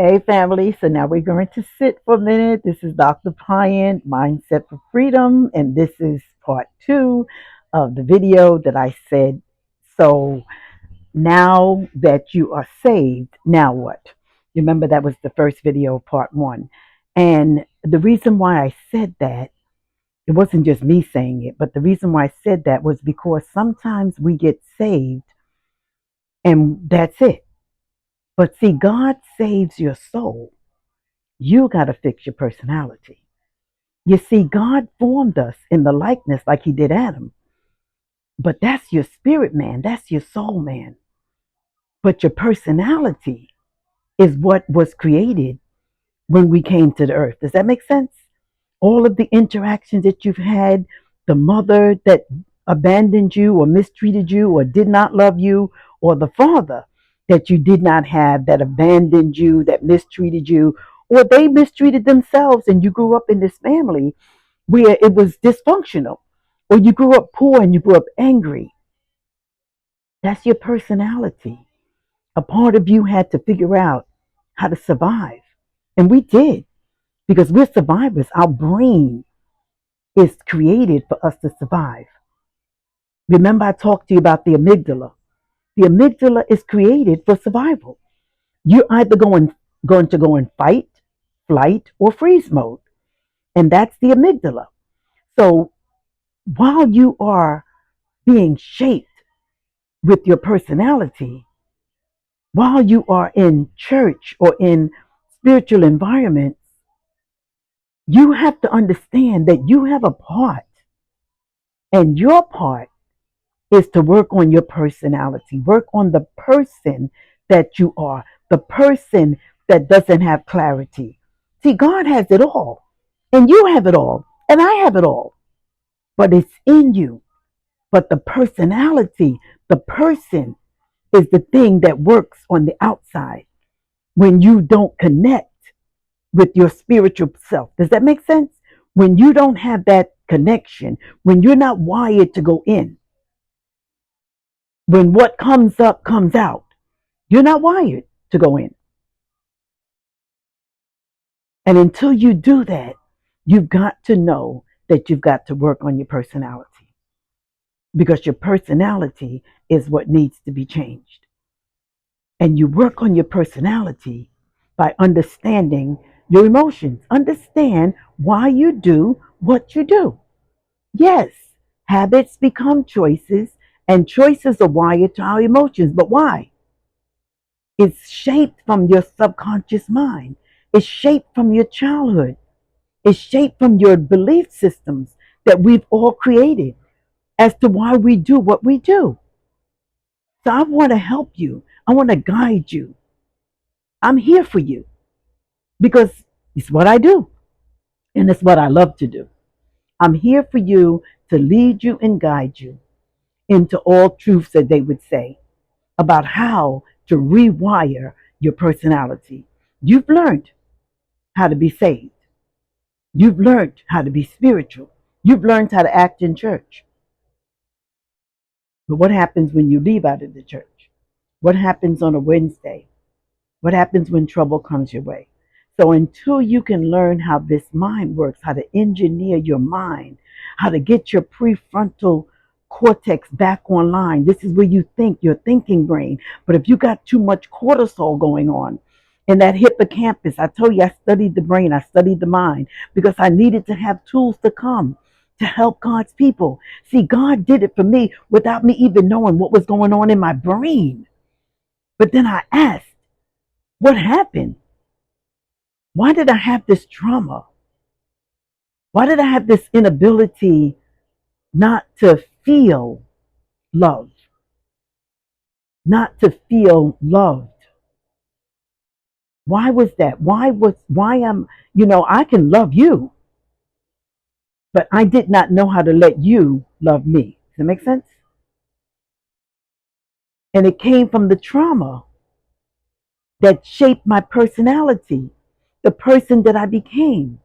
Hey, family. So now we're going to sit for a minute. This is Dr. Payant, Mindset for Freedom, and this is part two of the video that I said. So now that you are saved, now what? Remember, that was the first video, part one. And the reason why I said that, it wasn't just me saying it, but the reason why I said that was because sometimes we get saved and that's it. But see, God saves your soul. You got to fix your personality. You see, God formed us in the likeness like he did Adam. But that's your spirit man. That's your soul man. But your personality is what was created when we came to the earth. Does that make sense? All of the interactions that you've had, the mother that abandoned you or mistreated you or did not love you, or the father that you did not have that abandoned you, that mistreated you, or they mistreated themselves and you grew up in this family where it was dysfunctional, or you grew up poor and you grew up angry. That's your personality. A part of you had to figure out how to survive. And we did, because we're survivors. Our brain is created for us to survive. Remember, I talked to you about the amygdala. The amygdala is created for survival. You're either going to go in fight, flight, or freeze mode. And that's the amygdala. So while you are being shaped with your personality, while you are in church or in spiritual environments, you have to understand that you have a part, and your part is to work on your personality, work on the person that you are, the person that doesn't have clarity. See, God has it all, and you have it all, and I have it all, but it's in you. But the personality, the person, is the thing that works on the outside when you don't connect with your spiritual self. Does that make sense? When you don't have that connection, when you're not wired to go in, when what comes up comes out, you're not wired to go in. And until you do that, you've got to know that you've got to work on your personality, because your personality is what needs to be changed. And you work on your personality by understanding your emotions. Understand why you do what you do. Yes, habits become choices, and choices are wired to our emotions. But why? It's shaped from your subconscious mind. It's shaped from your childhood. It's shaped from your belief systems that we've all created as to why we do what we do. So I want to help you. I want to guide you. I'm here for you because it's what I do and it's what I love to do. I'm here for you to lead you and guide you into all truths, that they would say, about how to rewire your personality. You've learned how to be saved. You've learned how to be spiritual. You've learned how to act in church. But what happens when you leave out of the church? What happens on a Wednesday? What happens when trouble comes your way? So until you can learn how this mind works, how to engineer your mind, how to get your prefrontal cortex back online, this is where you think, your thinking brain. But if you got too much cortisol going on in that hippocampus, I told you I studied the brain, I studied the mind, because I needed to have tools to come to help God's people. See, God did it for me without me even knowing what was going on in my brain. But then I asked, what happened? Why did I have this trauma? Why did I have this inability not to feel love? Not to feel loved? Why was that? Why am, I can love you, but I did not know how to let you love me. Does that make sense? And it came from the trauma that shaped my personality, the person that I became.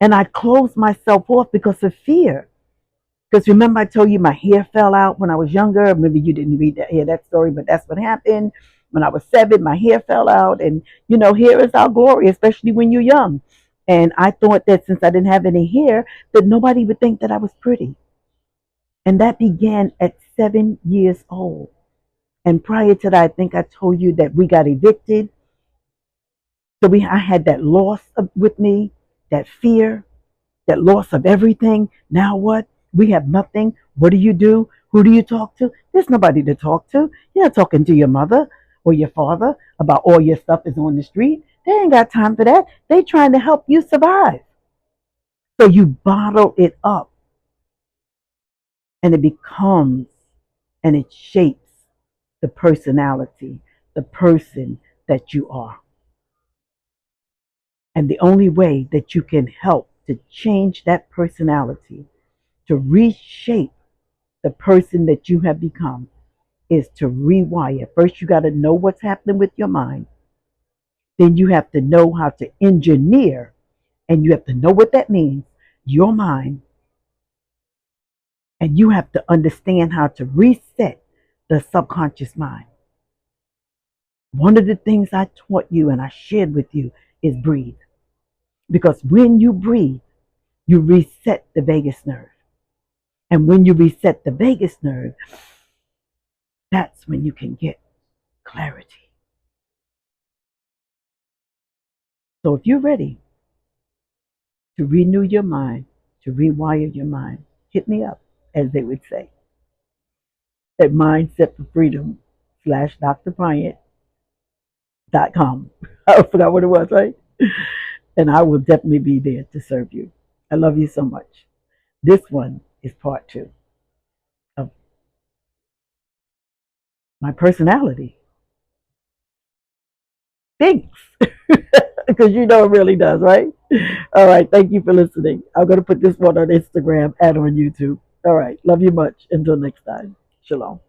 And I closed myself off because of fear. Because remember, I told you my hair fell out when I was younger. Maybe you didn't hear that story, but that's what happened. When I was 7, my hair fell out. And, hair is our glory, especially when you're young. And I thought that since I didn't have any hair, that nobody would think that I was pretty. And that began at 7 years old. And prior to that, I think I told you that we got evicted. So I had that loss with me, that fear, that loss of everything. Now what? We have nothing. What do you do? Who do you talk to? There's nobody to talk to. You're not talking to your mother or your father about all your stuff is on the street. They ain't got time for that. They trying to help you survive. So you bottle it up and it becomes and it shapes the personality, the person that you are. And the only way that you can help to change that personality, to reshape the person that you have become, is to rewire. First, you got to know what's happening with your mind. Then you have to know how to engineer, and you have to know what that means, your mind. And you have to understand how to reset the subconscious mind. One of the things I taught you and I shared with you is breathe. Because when you breathe, you reset the vagus nerve. And when you reset the vagus nerve, that's when you can get clarity. So if you're ready to renew your mind, to rewire your mind, hit me up, as they would say, at mindsetforfreedom/drpyant.com. I forgot what it was, right? And I will definitely be there to serve you. I love you so much. This one is part 2 of my personality. Thanks. Because it really does, right? All right. Thank you for listening. I'm going to put this one on Instagram and on YouTube. All right. Love you much. Until next time. Shalom.